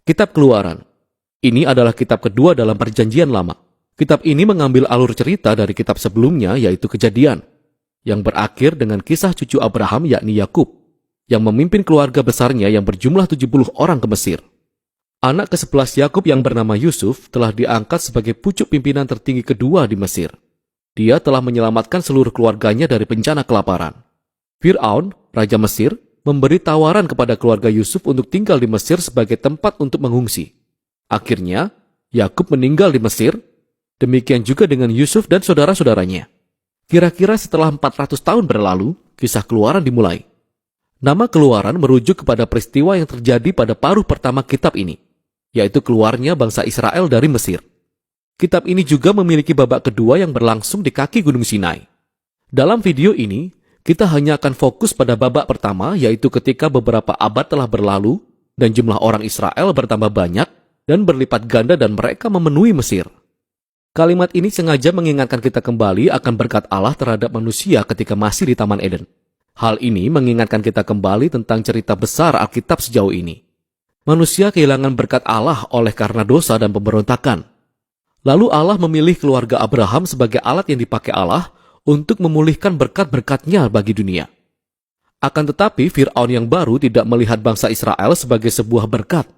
Kitab Keluaran. Ini adalah kitab kedua dalam Perjanjian Lama. Kitab ini mengambil alur cerita dari kitab sebelumnya, yaitu Kejadian, yang berakhir dengan kisah cucu Abraham yakni Yakub, yang memimpin keluarga besarnya yang berjumlah 70 orang ke Mesir. Anak ke-11 Yakub yang bernama Yusuf telah diangkat sebagai pucuk pimpinan tertinggi kedua di Mesir. Dia telah menyelamatkan seluruh keluarganya dari bencana kelaparan. Fir'aun, Raja Mesir, memberi tawaran kepada keluarga Yusuf untuk tinggal di Mesir sebagai tempat untuk mengungsi. Akhirnya, Yakub meninggal di Mesir, demikian juga dengan Yusuf dan saudara-saudaranya. Kira-kira setelah 400 tahun berlalu, kisah Keluaran dimulai. Nama Keluaran merujuk kepada peristiwa yang terjadi pada paruh pertama kitab ini, yaitu keluarnya bangsa Israel dari Mesir. Kitab ini juga memiliki babak kedua yang berlangsung di kaki Gunung Sinai. Dalam video ini, kita hanya akan fokus pada babak pertama, yaitu ketika beberapa abad telah berlalu dan jumlah orang Israel bertambah banyak dan berlipat ganda dan mereka memenuhi Mesir. Kalimat ini sengaja mengingatkan kita kembali akan berkat Allah terhadap manusia ketika masih di Taman Eden. Hal ini mengingatkan kita kembali tentang cerita besar Alkitab sejauh ini. Manusia kehilangan berkat Allah oleh karena dosa dan pemberontakan. Lalu Allah memilih keluarga Abraham sebagai alat yang dipakai Allah untuk memulihkan berkat-berkatnya bagi dunia. Akan tetapi, Fir'aun yang baru tidak melihat bangsa Israel sebagai sebuah berkat.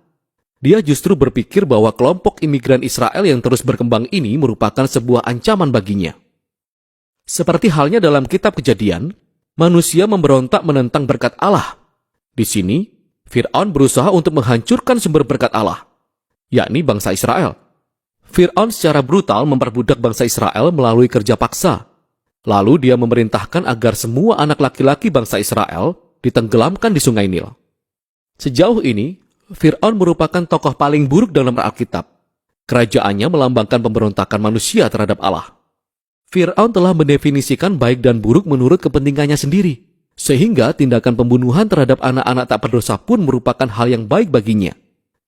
Dia justru berpikir bahwa kelompok imigran Israel yang terus berkembang ini merupakan sebuah ancaman baginya. Seperti halnya dalam kitab Kejadian, manusia memberontak menentang berkat Allah. Di sini, Fir'aun berusaha untuk menghancurkan sumber berkat Allah, yakni bangsa Israel. Fir'aun secara brutal memperbudak bangsa Israel melalui kerja paksa. Lalu dia memerintahkan agar semua anak laki-laki bangsa Israel ditenggelamkan di Sungai Nil. Sejauh ini, Fir'aun merupakan tokoh paling buruk dalam Alkitab. Kerajaannya melambangkan pemberontakan manusia terhadap Allah. Fir'aun telah mendefinisikan baik dan buruk menurut kepentingannya sendiri, sehingga tindakan pembunuhan terhadap anak-anak tak berdosa pun merupakan hal yang baik baginya.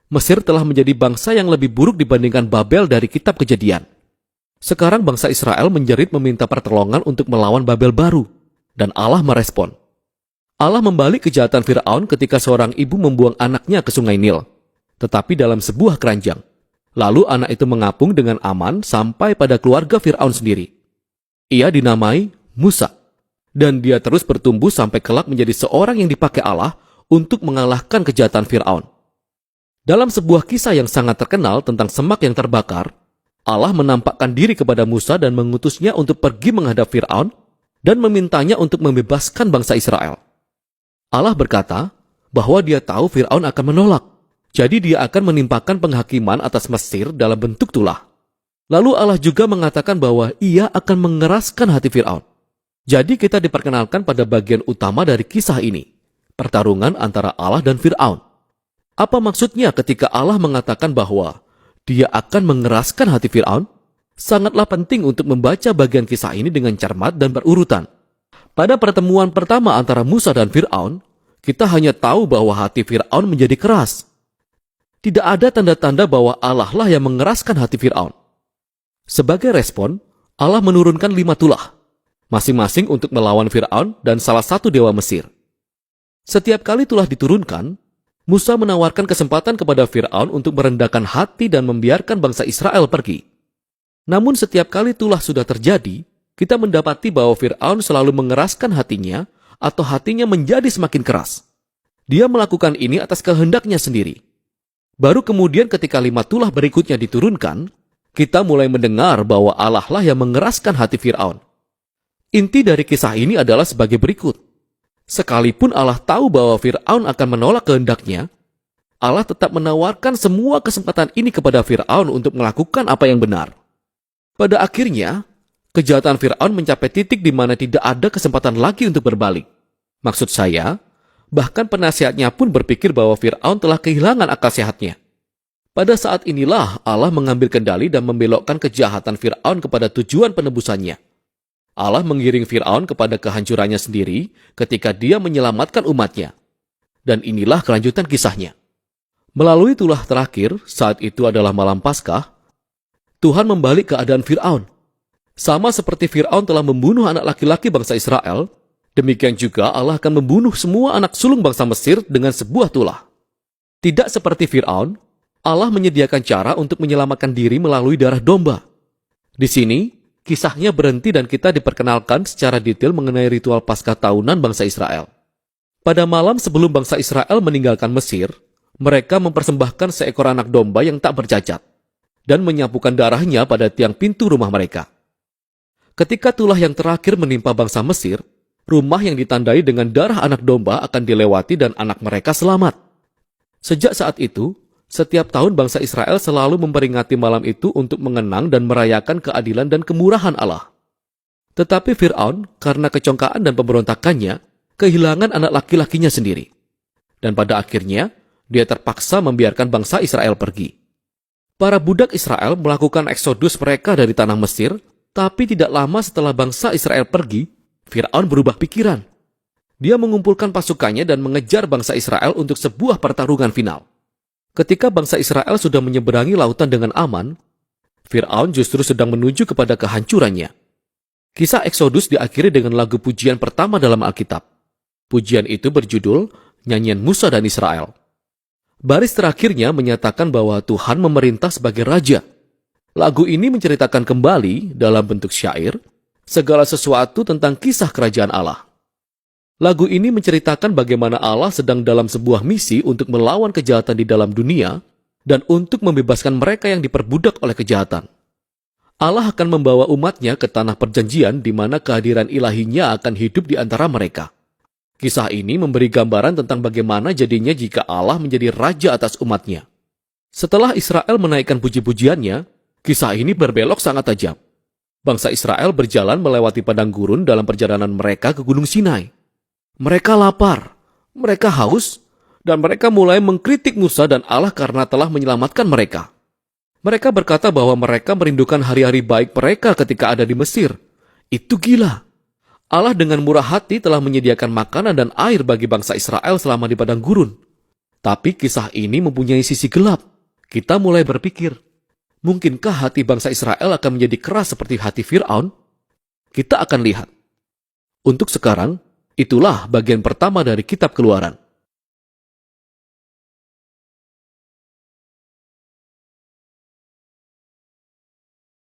Mesir telah menjadi bangsa yang lebih buruk dibandingkan Babel dari kitab Kejadian. Sekarang bangsa Israel menjerit meminta pertolongan untuk melawan Babel baru, dan Allah merespon. Allah membalik kejahatan Fir'aun ketika seorang ibu membuang anaknya ke Sungai Nil, tetapi dalam sebuah keranjang. Lalu anak itu mengapung dengan aman sampai pada keluarga Fir'aun sendiri. Ia dinamai Musa, dan dia terus bertumbuh sampai kelak menjadi seorang yang dipakai Allah untuk mengalahkan kejahatan Fir'aun. Dalam sebuah kisah yang sangat terkenal tentang semak yang terbakar, Allah menampakkan diri kepada Musa dan mengutusnya untuk pergi menghadap Fir'aun dan memintanya untuk membebaskan bangsa Israel. Allah berkata bahwa dia tahu Fir'aun akan menolak, jadi dia akan menimpakan penghakiman atas Mesir dalam bentuk tulah. Lalu Allah juga mengatakan bahwa ia akan mengeraskan hati Fir'aun. Jadi kita diperkenalkan pada bagian utama dari kisah ini, pertarungan antara Allah dan Fir'aun. Apa maksudnya ketika Allah mengatakan bahwa dia akan mengeraskan hati Fir'aun? Sangatlah penting untuk membaca bagian kisah ini dengan cermat dan berurutan. Pada pertemuan pertama antara Musa dan Fir'aun, kita hanya tahu bahwa hati Fir'aun menjadi keras. Tidak ada tanda-tanda bahwa Allah lah yang mengeraskan hati Fir'aun. Sebagai respon, Allah menurunkan 5 tulah, masing-masing untuk melawan Fir'aun dan salah satu dewa Mesir. Setiap kali tulah diturunkan, Musa menawarkan kesempatan kepada Fir'aun untuk merendahkan hati dan membiarkan bangsa Israel pergi. Namun setiap kali tulah sudah terjadi, kita mendapati bahwa Fir'aun selalu mengeraskan hatinya atau hatinya menjadi semakin keras. Dia melakukan ini atas kehendaknya sendiri. Baru kemudian ketika 5 tulah berikutnya diturunkan, kita mulai mendengar bahwa Allah lah yang mengeraskan hati Fir'aun. Inti dari kisah ini adalah sebagai berikut. Sekalipun Allah tahu bahwa Fir'aun akan menolak kehendaknya, Allah tetap menawarkan semua kesempatan ini kepada Fir'aun untuk melakukan apa yang benar. Pada akhirnya, kejahatan Fir'aun mencapai titik di mana tidak ada kesempatan lagi untuk berbalik. Maksud saya, bahkan penasihatnya pun berpikir bahwa Fir'aun telah kehilangan akal sehatnya. Pada saat inilah Allah mengambil kendali dan membelokkan kejahatan Fir'aun kepada tujuan penebusannya. Allah mengiring Fir'aun kepada kehancurannya sendiri ketika dia menyelamatkan umatnya. Dan inilah kelanjutan kisahnya. Melalui tulah terakhir, saat itu adalah malam Paskah, Tuhan membalik keadaan Fir'aun. Sama seperti Fir'aun telah membunuh anak laki-laki bangsa Israel, demikian juga Allah akan membunuh semua anak sulung bangsa Mesir dengan sebuah tulah. Tidak seperti Fir'aun, Allah menyediakan cara untuk menyelamatkan diri melalui darah domba. Di sini, kisahnya berhenti dan kita diperkenalkan secara detail mengenai ritual Paskah tahunan bangsa Israel. Pada malam sebelum bangsa Israel meninggalkan Mesir, mereka mempersembahkan seekor anak domba yang tak bercacat dan menyapukan darahnya pada tiang pintu rumah mereka. Ketika tulah yang terakhir menimpa bangsa Mesir, rumah yang ditandai dengan darah anak domba akan dilewati dan anak mereka selamat. Sejak saat itu, setiap tahun bangsa Israel selalu memperingati malam itu untuk mengenang dan merayakan keadilan dan kemurahan Allah. Tetapi Fir'aun, karena kecongkaan dan pemberontakannya, kehilangan anak laki-lakinya sendiri. Dan pada akhirnya, dia terpaksa membiarkan bangsa Israel pergi. Para budak Israel melakukan eksodus mereka dari tanah Mesir, tapi tidak lama setelah bangsa Israel pergi, Fir'aun berubah pikiran. Dia mengumpulkan pasukannya dan mengejar bangsa Israel untuk sebuah pertarungan final. Ketika bangsa Israel sudah menyeberangi lautan dengan aman, Fir'aun justru sedang menuju kepada kehancurannya. Kisah Eksodus diakhiri dengan lagu pujian pertama dalam Alkitab. Pujian itu berjudul Nyanyian Musa dan Israel. Baris terakhirnya menyatakan bahwa Tuhan memerintah sebagai raja. Lagu ini menceritakan kembali dalam bentuk syair segala sesuatu tentang kisah kerajaan Allah. Lagu ini menceritakan bagaimana Allah sedang dalam sebuah misi untuk melawan kejahatan di dalam dunia dan untuk membebaskan mereka yang diperbudak oleh kejahatan. Allah akan membawa umatnya ke tanah perjanjian di mana kehadiran ilahinya akan hidup di antara mereka. Kisah ini memberi gambaran tentang bagaimana jadinya jika Allah menjadi raja atas umatnya. Setelah Israel menaikkan puji-pujiannya, kisah ini berbelok sangat tajam. Bangsa Israel berjalan melewati padang gurun dalam perjalanan mereka ke Gunung Sinai. Mereka lapar, mereka haus, dan mereka mulai mengkritik Musa dan Allah karena telah menyelamatkan mereka. Mereka berkata bahwa mereka merindukan hari-hari baik mereka ketika ada di Mesir. Itu gila. Allah dengan murah hati telah menyediakan makanan dan air bagi bangsa Israel selama di padang gurun. Tapi kisah ini mempunyai sisi gelap. Kita mulai berpikir, mungkinkah hati bangsa Israel akan menjadi keras seperti hati Fir'aun? Kita akan lihat. Untuk sekarang, itulah bagian pertama dari Kitab Keluaran.